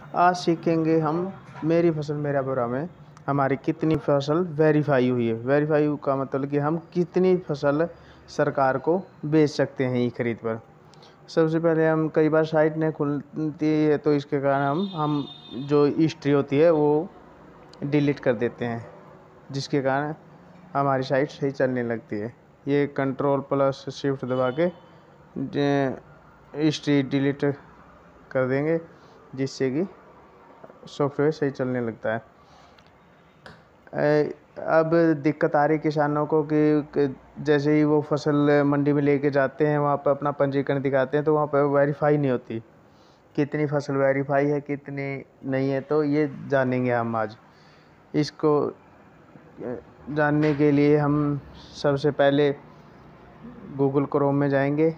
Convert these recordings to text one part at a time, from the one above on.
आज सीखेंगे हम मेरी फसल मेरा ब्यौरा में हमारी कितनी फसल वेरीफाई हुई है। वेरीफाई का मतलब कि हम कितनी फसल सरकार को बेच सकते हैं ई खरीद पर। सबसे पहले हम कई बार साइट नहीं खुलती है तो इसके कारण हम जो हिस्ट्री होती है वो डिलीट कर देते हैं, जिसके कारण हमारी साइट सही चलने लगती है। ये कंट्रोल प्लस शिफ्ट दबा के हिस्ट्री डिलीट कर देंगे, जिससे कि सॉफ्टवेयर सही चलने लगता है। अब दिक्कत आ रही किसानों को कि जैसे ही वो फसल मंडी में लेके जाते हैं, वहाँ पर अपना पंजीकरण दिखाते हैं तो वहाँ पर वेरीफाई नहीं होती कितनी फसल वेरीफाई है कितनी नहीं है। तो ये जानेंगे हम आज। इसको जानने के लिए हम सबसे पहले गूगल क्रोम में जाएंगे।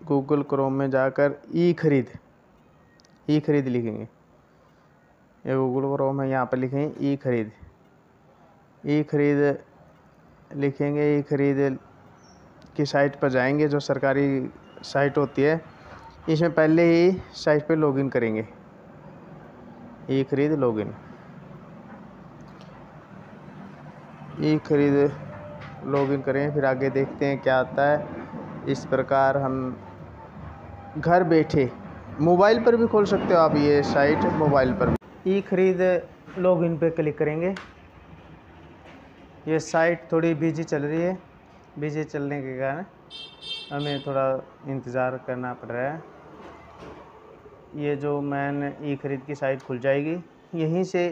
गूगल क्रोम में जाकर ई खरीद लिखेंगे। ये गूगल क्रोम है, यहाँ पर लिखेंगे ई खरीद लिखेंगे। ई खरीद की साइट पर जाएंगे, जो सरकारी साइट होती है। इसमें पहले ही साइट पे लॉगिन करेंगे। ई खरीद लॉगिन करें, फिर आगे देखते हैं क्या आता है। इस प्रकार हम घर बैठे मोबाइल पर भी खोल सकते हो आप ये साइट, मोबाइल पर भी। ई खरीद लॉगिन पे क्लिक करेंगे। ये साइट थोड़ी बिजी चल रही है, बिजी चलने के कारण हमें थोड़ा इंतज़ार करना पड़ रहा है। ये जो मैन ई खरीद की साइट खुल जाएगी। यहीं से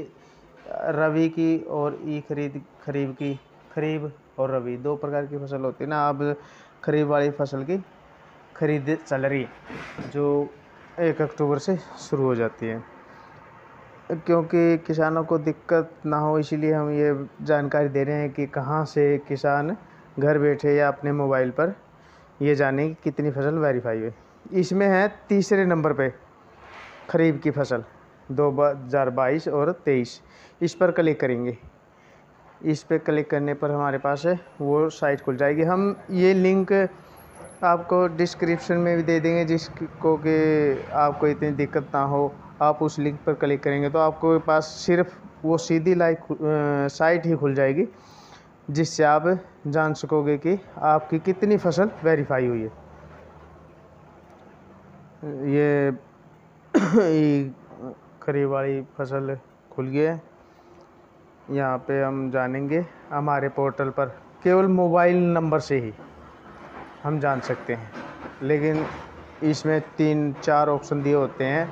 रबी की और ई खरीब और रबी दो प्रकार की फसल होती है ना। अब खरीब वाली फसल की खरीद चल रही है, जो 1 अक्टूबर से शुरू हो जाती है। क्योंकि किसानों को दिक्कत ना हो, इसीलिए हम ये जानकारी दे रहे हैं कि कहाँ से किसान घर बैठे या अपने मोबाइल पर ये जाने कि कितनी फसल वेरीफाई हुई। इसमें है तीसरे नंबर पे खरीफ की फसल 2022 और 23। इस पर क्लिक करेंगे। इस पर क्लिक करने पर हमारे पास है वो साइट खुल जाएगी। हम ये लिंक आपको डिस्क्रिप्शन में भी दे देंगे, जिसको कि आपको इतनी दिक्कत ना हो। आप उस लिंक पर क्लिक करेंगे तो आपको पास सिर्फ वो सीधी साइट ही खुल जाएगी, जिससे आप जान सकोगे कि आपकी कितनी फसल वेरीफाई हुई है। ये खरीफ वाली फसल खुल गई है। यहाँ पे हम जानेंगे हमारे पोर्टल पर केवल मोबाइल नंबर से ही हम जान सकते हैं, लेकिन इसमें 3-4 ऑप्शन दिए होते हैं।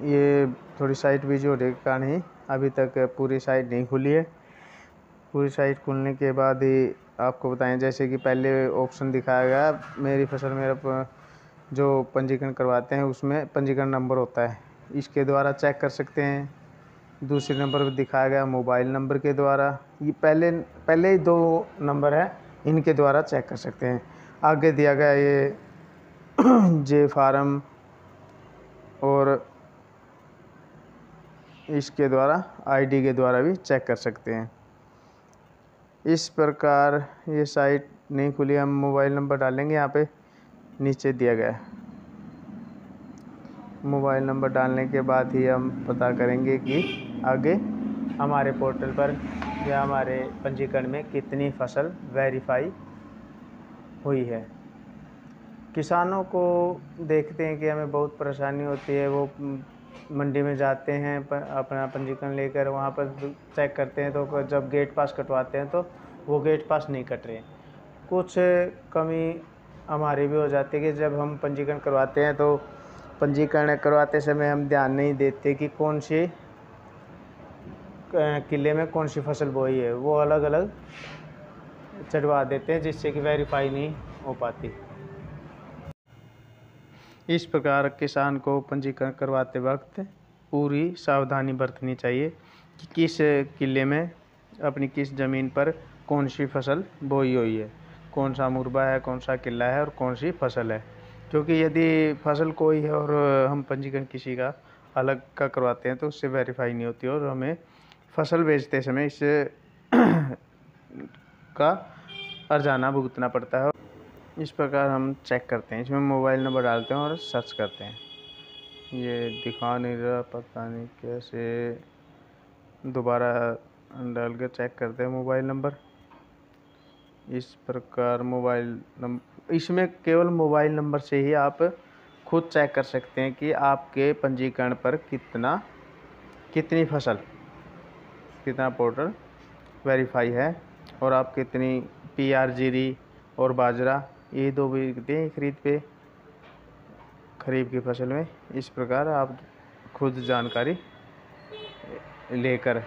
ये थोड़ी साइट बिजी होने के कारण ही अभी तक पूरी साइट नहीं खुली है। पूरी साइट खुलने के बाद ही आपको बताएं। जैसे कि पहले ऑप्शन दिखाया गया मेरी फसल मेरा, जो पंजीकरण करवाते हैं उसमें पंजीकरण नंबर होता है, इसके द्वारा चेक कर सकते हैं। दूसरे नंबर पर दिखाया गया मोबाइल नंबर के द्वारा। ये पहले ही 2 नंबर है, इनके द्वारा चेक कर सकते हैं। आगे दिया गया ये जे फार्म, और इसके द्वारा आईडी के द्वारा भी चेक कर सकते हैं। इस प्रकार ये साइट नहीं खुली। हम मोबाइल नंबर डालेंगे, यहाँ पे नीचे दिया गया है। मोबाइल नंबर डालने के बाद ही हम पता करेंगे कि आगे हमारे पोर्टल पर या हमारे पंजीकरण में कितनी फसल वेरीफाई हुई है। किसानों को देखते हैं कि हमें बहुत परेशानी होती है। वो मंडी में जाते हैं अपना पंजीकरण लेकर, वहाँ पर चेक करते हैं तो जब गेट पास कटवाते हैं तो वो गेट पास नहीं कट रहे। कुछ कमी हमारी भी हो जाती है कि जब हम पंजीकरण करवाते हैं तो पंजीकरण करवाते समय हम ध्यान नहीं देते कि कौन सी किले में कौन सी फसल बोई है, वो अलग अलग चढ़वा देते हैं, जिससे कि वेरीफाई नहीं हो पाती। इस प्रकार किसान को पंजीकरण करवाते वक्त पूरी सावधानी बरतनी चाहिए कि किस किले में अपनी किस ज़मीन पर कौन सी फसल बोई हुई है, कौन सा मुरबा है, कौन सा किला है और कौन सी फसल है। क्योंकि यदि फसल कोई है और हम पंजीकरण किसी का अलग का करवाते हैं तो उससे वेरीफाई नहीं होती और हमें फसल बेचते समय इससे का अर्जाना भुगतना पड़ता है। इस प्रकार हम चेक करते हैं। इसमें मोबाइल नंबर डालते हैं और सर्च करते हैं। ये दिखा नहीं रहा, पता नहीं कैसे, दोबारा डाल के चेक करते हैं मोबाइल नंबर। इस प्रकार मोबाइल नंबर, इसमें केवल मोबाइल नंबर से ही आप खुद चेक कर सकते हैं कि आपके पंजीकरण पर कितनी फसल, कितना पोर्टल वेरीफाई है, और आप कितनी PR जीरी और बाजरा, ये 2 बिकते हैं खरीफ की फसल में। इस प्रकार आप खुद जानकारी लेकर,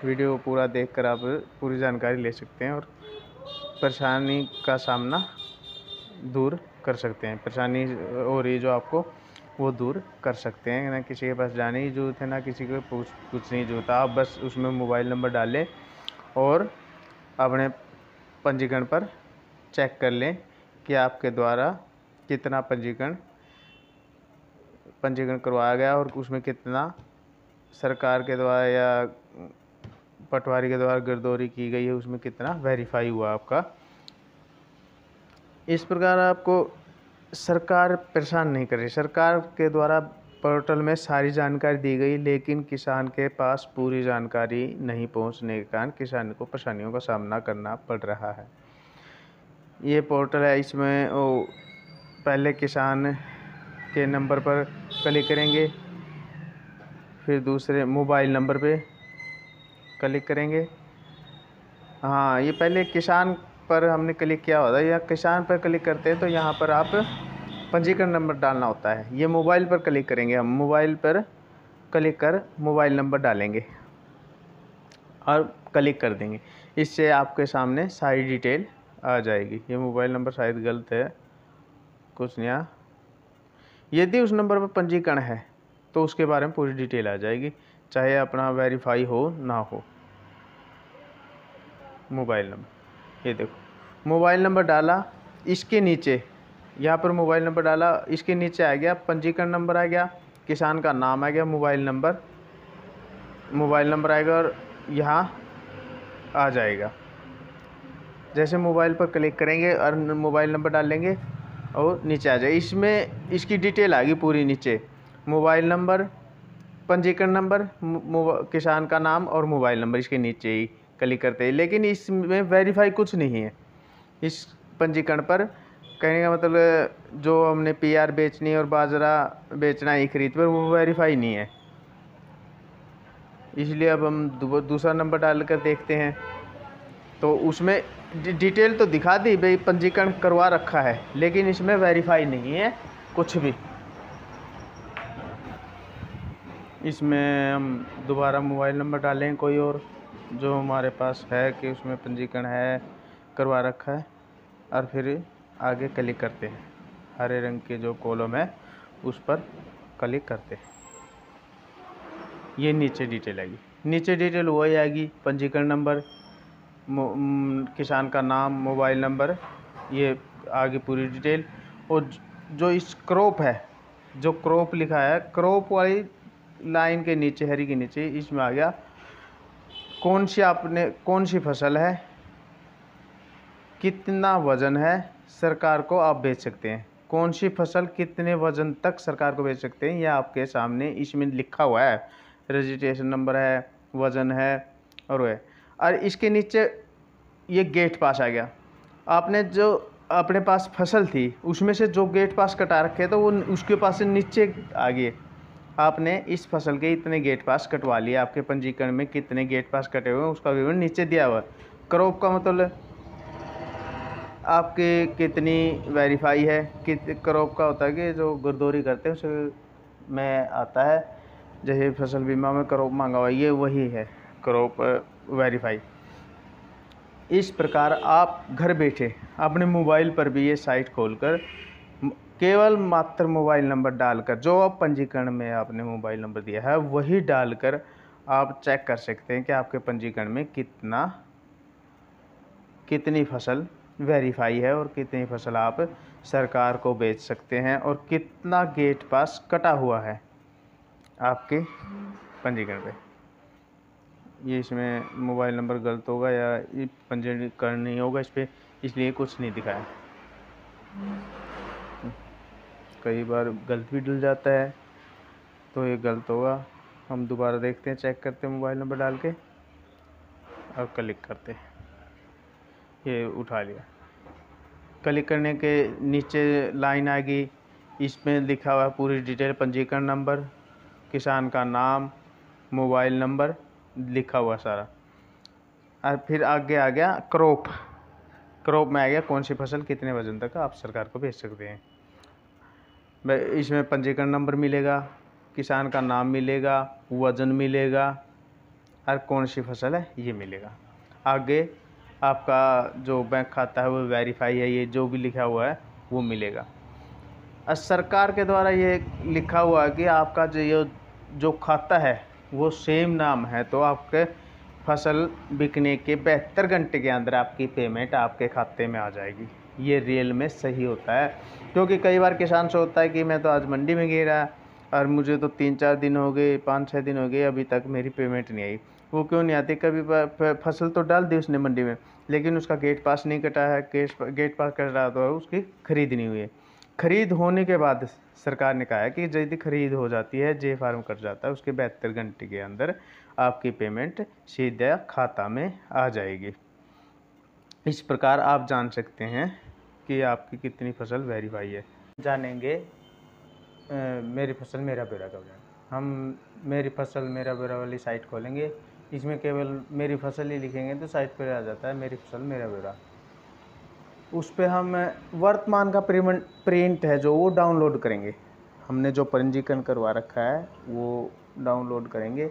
वीडियो पूरा देखकर आप पूरी जानकारी ले सकते हैं और परेशानी का सामना दूर कर सकते हैं। परेशानी हो रही जो आपको, वो दूर कर सकते हैं। ना किसी के पास जाने की ज़रूरत है, ना किसी को पूछने की ज़रूरत है। आप बस उसमें मोबाइल नंबर डालें और अपने पंजीकरण पर चेक कर लें कि आपके द्वारा कितना पंजीकरण करवाया गया और उसमें कितना सरकार के द्वारा या पटवारी के द्वारा गिरदौरी की गई है, उसमें कितना वेरीफाई हुआ आपका। इस प्रकार आपको सरकार परेशान नहीं कर रही। सरकार के द्वारा पोर्टल में सारी जानकारी दी गई, लेकिन किसान के पास पूरी जानकारी नहीं पहुंचने के कारण किसान को परेशानियों का सामना करना पड़ रहा है। ये पोर्टल है, इसमें वो पहले किसान के नंबर पर क्लिक करेंगे, फिर दूसरे मोबाइल नंबर पे क्लिक करेंगे। हाँ, ये पहले किसान पर हमने क्लिक किया होता है, या किसान पर क्लिक करते हैं तो यहाँ पर आप पंजीकरण नंबर डालना होता है। ये मोबाइल पर क्लिक करेंगे, हम मोबाइल पर क्लिक कर मोबाइल नंबर डालेंगे और क्लिक कर देंगे। इससे आपके सामने सारी डिटेल आ जाएगी। ये मोबाइल नंबर शायद गलत है, कुछ नहीं। यदि उस नंबर पर पंजीकरण है तो उसके बारे में पूरी डिटेल आ जाएगी, चाहे अपना वेरीफाई हो ना हो। मोबाइल नंबर, ये देखो मोबाइल नंबर डाला, इसके नीचे यहाँ पर मोबाइल नंबर डाला, इसके नीचे आ गया पंजीकरण नंबर, आ गया किसान का नाम, आ गया मोबाइल नंबर आएगा और यहाँ आ जाएगा। जैसे मोबाइल पर क्लिक करेंगे और मोबाइल नंबर डालेंगे और नीचे आ जाए, इसमें इसकी डिटेल आ गई पूरी। नीचे मोबाइल नंबर, पंजीकरण नंबर, किसान का नाम और मोबाइल नंबर, इसके नीचे ही क्लिक करते हैं। लेकिन इसमें वेरीफाई कुछ नहीं है। इस पंजीकरण पर कहने का मतलब जो हमने PR बेचनी और बाजरा बेचना है खरीद पर, वो वेरीफाई नहीं है। इसलिए अब हम दूसरा नंबर डाल कर देखते हैं, तो उसमें डिटेल तो दिखा दी भाई पंजीकरण करवा रखा है, लेकिन इसमें वेरीफाई नहीं है कुछ भी। इसमें हम दोबारा मोबाइल नंबर डालें कोई और जो हमारे पास है कि उसमें पंजीकरण है, करवा रखा है, और फिर आगे क्लिक करते हैं। हरे रंग के जो कॉलम है उस पर क्लिक करते हैं। ये नीचे डिटेल आएगी, नीचे डिटेल वही आएगी, पंजीकरण नंबर, किसान का नाम, मोबाइल नंबर, ये आगे पूरी डिटेल। और जो इस क्रॉप है, जो क्रॉप लिखा है, क्रॉप वाली लाइन के नीचे, हरी के नीचे, इसमें आ गया कौन सी फसल है, कितना वज़न है, सरकार को आप बेच सकते हैं। कौन सी फसल कितने वज़न तक सरकार को बेच सकते हैं, यह आपके सामने इसमें लिखा हुआ है। रजिस्ट्रेशन नंबर है, वज़न है और वह, और इसके नीचे ये गेट पास आ गया। आपने जो अपने पास फसल थी उसमें से जो गेट पास कटा रखे तो वो उसके पास से नीचे आ गए। आपने इस फसल के इतने गेट पास कटवा लिए, आपके पंजीकरण में कितने गेट पास कटे हुए हैं उसका विवरण नीचे दिया हुआ है। क्रॉप का मतलब आपके कितनी वेरीफाई है, क्रॉप का होता है कि जो गिरदौरी करते हैं उसमें आता है, जैसे फसल बीमा में क्रॉप मांगा हुआ, ये वही है क्रॉप वेरीफाई। इस प्रकार आप घर बैठे अपने मोबाइल पर भी ये साइट खोलकर केवल मात्र मोबाइल नंबर डालकर, जो आप पंजीकरण में आपने मोबाइल नंबर दिया है वही डालकर आप चेक कर सकते हैं कि आपके पंजीकरण में कितनी फसल वेरीफाई है और कितनी फसल आप सरकार को बेच सकते हैं और कितना गेट पास कटा हुआ है आपके पंजीकरण पे। ये इसमें मोबाइल नंबर गलत होगा या पंजीकरण नहीं होगा इस पर, इसलिए कुछ नहीं दिखाया। कई बार गलत भी डल जाता है, तो ये गलत होगा। हम दोबारा देखते हैं, चेक करते हैं मोबाइल नंबर डाल के और क्लिक करते हैं। ये उठा लिया। क्लिक करने के नीचे लाइन आ गई, इसमें लिखा हुआ है पूरी डिटेल, पंजीकरण नंबर, किसान का नाम, मोबाइल नंबर लिखा हुआ सारा। और फिर आगे आ गया क्रॉप में आ गया कौन सी फसल कितने वजन तक आप सरकार को भेज सकते हैं। इसमें पंजीकरण नंबर मिलेगा, किसान का नाम मिलेगा, वजन मिलेगा और कौन सी फसल है ये मिलेगा। आगे आपका जो बैंक खाता है वो वेरीफाई है, ये जो भी लिखा हुआ है वो मिलेगा। और सरकार के द्वारा ये लिखा हुआ है कि आपका जो खाता है वो सेम नाम है, तो आपके फसल बिकने के 72 घंटे के अंदर आपकी पेमेंट आपके खाते में आ जाएगी। ये रियल में सही होता है, क्योंकि कई बार किसान सोचता है कि मैं तो आज मंडी में गया और मुझे तो 3-4 दिन हो गए, 5-6 दिन हो गए, अभी तक मेरी पेमेंट नहीं आई। वो क्यों नहीं आती? कभी फसल तो डाल दी उसने मंडी में, लेकिन उसका गेट पास नहीं कटा है, गेट पास कट रहा तो उसकी खरीद नहीं हुई है। खरीद होने के बाद सरकार ने कहा है कि यदि खरीद हो जाती है, जे फार्म कट जाता है, उसके 72 घंटे के अंदर आपकी पेमेंट सीधा खाता में आ जाएगी। इस प्रकार आप जान सकते हैं कि आपकी कितनी फसल वेरीफाई है। जानेंगे मेरी फसल मेरा ब्यौरा का बयान। हम मेरी फसल मेरा ब्यौरा वाली साइट खोलेंगे, इसमें केवल मेरी फसल ही लिखेंगे तो साइट पर आ जाता है मेरी फसल मेरा ब्यौरा। उस पर हम वर्तमान का प्रिंट है जो वो डाउनलोड करेंगे। हमने जो पंजीकरण करवा रखा है वो डाउनलोड करेंगे।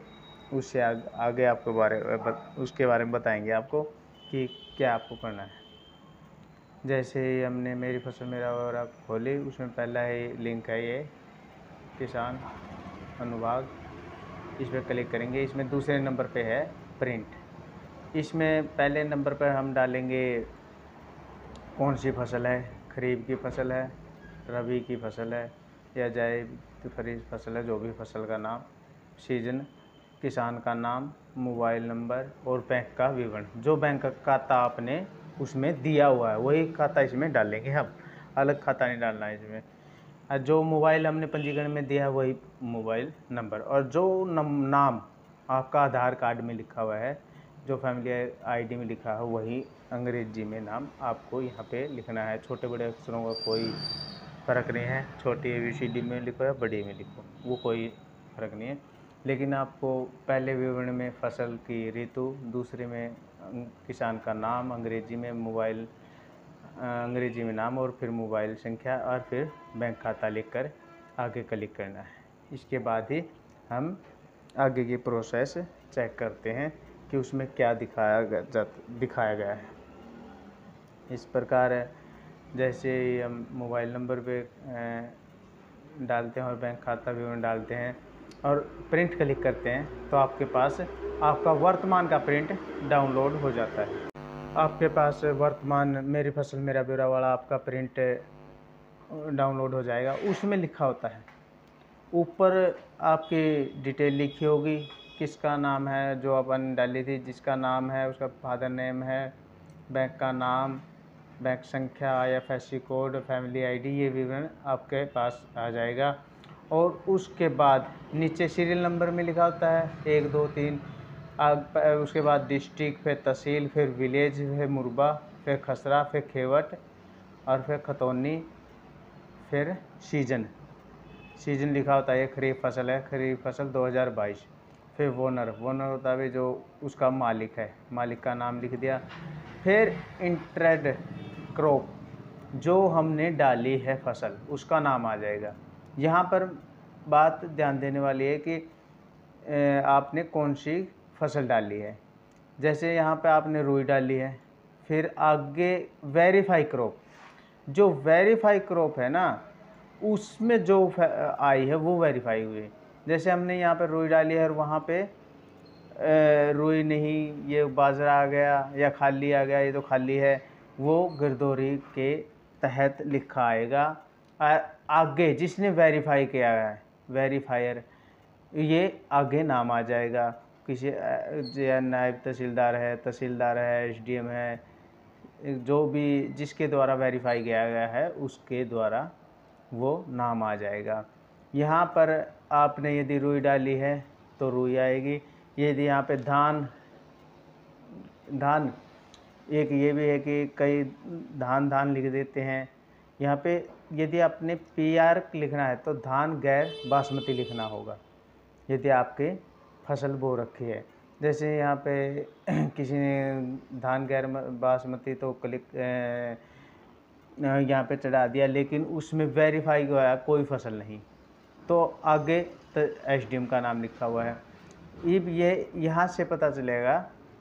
उससे आगे आपको उसके बारे में बताएंगे आपको कि क्या आपको करना है। जैसे हमने मेरी फसल मेरा ब्यौरा खोली, उसमें पहला ही लिंक है ये किसान अनुभाग, इस पर क्लिक करेंगे। इसमें दूसरे नंबर पे है प्रिंट। इसमें पहले नंबर पर हम डालेंगे कौन सी फसल है, खरीफ की फसल है, रबी की फसल है या जायद खरीफ फसल है, जो भी फसल का नाम, सीजन, किसान का नाम, मोबाइल नंबर और बैंक का विवरण। जो बैंक का खाता आपने उसमें दिया हुआ है वही खाता इसमें डालेंगे हम, अलग खाता नहीं डालना है इसमें। जो मोबाइल हमने पंजीकरण में दिया है वही मोबाइल नंबर, और जो नाम आपका आधार कार्ड में लिखा हुआ है, जो फैमिली आईडी में लिखा है वही अंग्रेजी में नाम आपको यहाँ पे लिखना है। छोटे बड़े अक्षरों का कोई फ़र्क नहीं है, छोटी ABCD में लिखो या बड़ी में लिखो, वो कोई फ़र्क नहीं है। लेकिन आपको पहले विवरण में फसल की ऋतु, दूसरे में किसान का नाम अंग्रेजी में, मोबाइल अंग्रेजी में नाम और फिर मोबाइल संख्या और फिर बैंक खाता लिखकर आगे क्लिक करना है। इसके बाद ही हम आगे की प्रोसेस चेक करते हैं कि उसमें क्या दिखाया गया है। इस प्रकार जैसे ही हम मोबाइल नंबर पे डालते हैं और बैंक खाता विवरण डालते हैं और प्रिंट क्लिक करते हैं तो आपके पास आपका वर्तमान का प्रिंट डाउनलोड हो जाता है। आपके पास वर्तमान मेरी फसल मेरा ब्यौरा वाला आपका प्रिंट डाउनलोड हो जाएगा। उसमें लिखा होता है, ऊपर आपकी डिटेल लिखी होगी, किसका नाम है जो अपन डाली थी, जिसका नाम है उसका फादर नेम है, बैंक का नाम, बैंक संख्या, IFSC कोड, फैमिली आईडी, ये विवरण आपके पास आ जाएगा। और उसके बाद नीचे सीरियल नंबर में लिखा होता है 1 2 3, उसके बाद डिस्ट्रिक्ट, फिर तहसील, फिर विलेज, फिर मुरबा, फिर खसरा, फिर खेवट और फिर खतौनी, फिर सीजन लिखा होता है। ये खरीफ फसल है, खरीफ फसल 2022। फिर वोनर होता है जो उसका मालिक है, मालिक का नाम लिख दिया। फिर इंट्रेड क्रॉप, जो हमने डाली है फसल, उसका नाम आ जाएगा। यहाँ पर बात ध्यान देने वाली है कि आपने कौन सी फसल डाली है। जैसे यहाँ पे आपने रुई डाली है, फिर आगे वेरीफाई क्रॉप, जो वेरीफाई क्रॉप है ना उसमें जो आई है वो वेरीफाई हुई है। जैसे हमने यहाँ पे रुई डाली है और वहाँ पे रुई नहीं, ये बाजरा आ गया या खाली आ गया, ये तो खाली है, वो गिरदौरी के तहत लिखा आएगा। आगे जिसने वेरीफाई किया है, वेरीफायर, ये आगे नाम आ जाएगा। किसी नायब तहसीलदार है, SDM है, जो भी जिसके द्वारा वेरीफाई किया गया है उसके द्वारा वो नाम आ जाएगा। यहाँ पर आपने यदि रुई डाली है तो रुई आएगी। यदि यहाँ पे धान एक ये भी है कि कई धान लिख देते हैं। यहाँ पे यदि आपने PR लिखना है तो धान गैर बासमती लिखना होगा यदि आपके फसल बो रखी है। जैसे यहाँ पे किसी ने धान गैर बासमती तो क्लिक यहाँ पे चढ़ा दिया, लेकिन उसमें वेरीफाई हुआ कोई फसल नहीं, तो आगे तो SDM का नाम लिखा हुआ है। अब ये यहाँ से पता चलेगा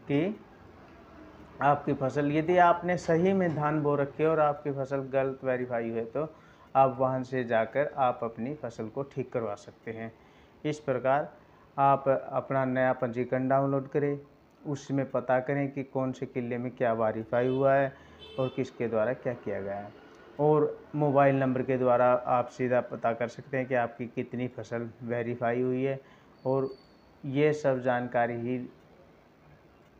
कि आपकी फसल, यदि आपने सही में धान बो रखी है और आपकी फसल गलत वेरीफाई हुई है तो आप वहाँ से जाकर आप अपनी फसल को ठीक करवा सकते हैं। इस प्रकार आप अपना नया पंजीकरण डाउनलोड करें, उसमें पता करें कि कौन से किले में क्या वेरीफाई हुआ है और किसके द्वारा क्या किया गया है, और मोबाइल नंबर के द्वारा आप सीधा पता कर सकते हैं कि आपकी कितनी फसल वेरीफाई हुई है। और ये सब जानकारी ही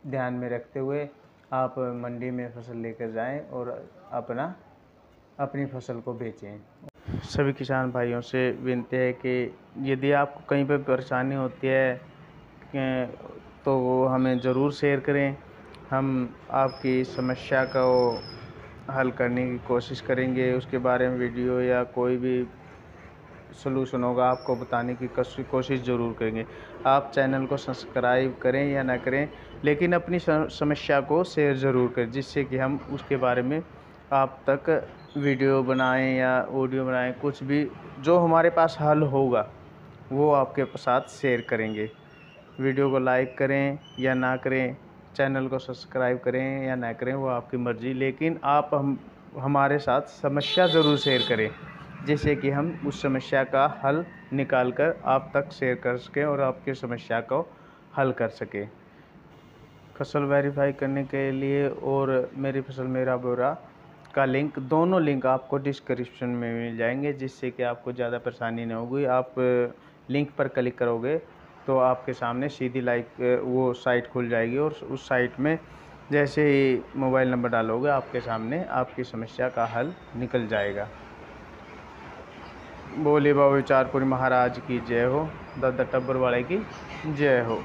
ध्यान में रखते हुए आप मंडी में फसल लेकर जाएं और अपनी फसल को बेचें। सभी किसान भाइयों से विनती है कि यदि आपको कहीं पर परेशानी होती है तो वो हमें ज़रूर शेयर करें। हम आपकी समस्या को हल करने की कोशिश करेंगे, उसके बारे में वीडियो या कोई भी सलूशन होगा आपको बताने की कोशिश ज़रूर करेंगे। आप चैनल को सब्सक्राइब करें या ना करें, लेकिन अपनी समस्या को शेयर ज़रूर करें, जिससे कि हम उसके बारे में आप तक वीडियो बनाएं या ऑडियो बनाएं, कुछ भी जो हमारे पास हल होगा वो आपके साथ शेयर करेंगे। वीडियो को लाइक करें या ना करें, चैनल को सब्सक्राइब करें या ना करें, वो आपकी मर्ज़ी, लेकिन आप हमारे साथ समस्या ज़रूर शेयर करें, जिससे कि हम उस समस्या का हल निकाल कर आप तक शेयर कर सकें और आपकी समस्या को हल कर सकें। फसल वेरीफाई करने के लिए और मेरी फसल मेरा ब्यौरा का लिंक, दोनों लिंक आपको डिस्क्रिप्शन में मिल जाएंगे, जिससे कि आपको ज़्यादा परेशानी नहीं होगी। आप लिंक पर क्लिक करोगे तो आपके सामने सीधी वो साइट खुल जाएगी, और उस साइट में जैसे ही मोबाइल नंबर डालोगे आपके सामने आपकी समस्या का हल निकल जाएगा। बोले बाबा विचारपुरी महाराज की जय हो, दादा टब्बर वाले की जय हो।